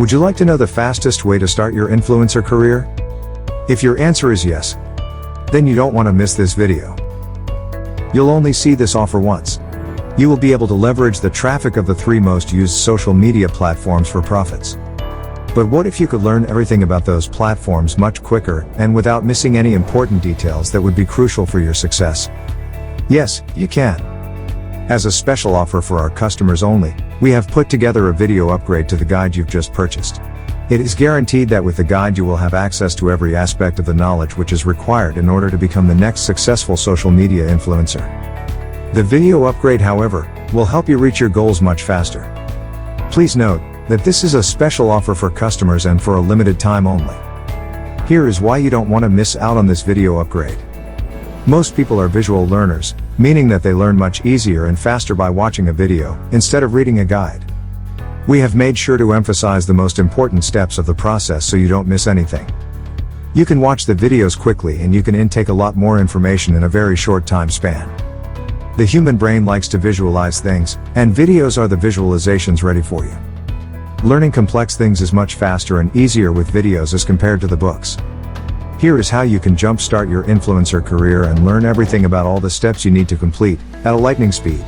Would you like to know the fastest way to start your influencer career? If your answer is yes, then you don't want to miss this video. You'll only see this offer once. You will be able to leverage the traffic of the 3 most used social media platforms for profits. But what if you could learn everything about those platforms much quicker and without missing any important details that would be crucial for your success? Yes, you can. As a special offer for our customers only, we have put together a video upgrade to the guide you've just purchased. It is guaranteed that with the guide you will have access to every aspect of the knowledge which is required in order to become the next successful social media influencer. The video upgrade, however, will help you reach your goals much faster. Please note that this is a special offer for customers and for a limited time only. Here is why you don't want to miss out on this video upgrade. Most people are visual learners, meaning that they learn much easier and faster by watching a video, instead of reading a guide. We have made sure to emphasize the most important steps of the process so you don't miss anything. You can watch the videos quickly and you can intake a lot more information in a very short time span. The human brain likes to visualize things, and videos are the visualizations ready for you. Learning complex things is much faster and easier with videos as compared to the books. Here is how you can jumpstart your influencer career and learn everything about all the steps you need to complete, at a lightning speed.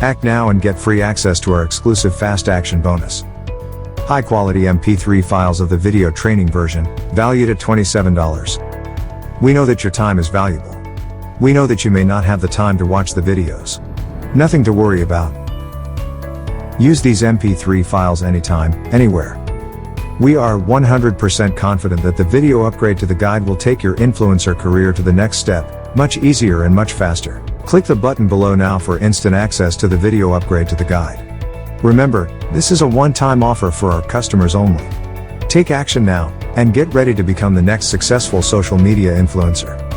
Act now and get free access to our exclusive Fast Action bonus. High-quality MP3 files of the video training version, valued at $27. We know that your time is valuable. We know that you may not have the time to watch the videos. Nothing to worry about. Use these MP3 files anytime, anywhere. We are 100% confident that the video upgrade to the guide will take your influencer career to the next step, much easier and much faster. Click the button below now for instant access to the video upgrade to the guide. Remember, this is a one-time offer for our customers only. Take action now, and get ready to become the next successful social media influencer.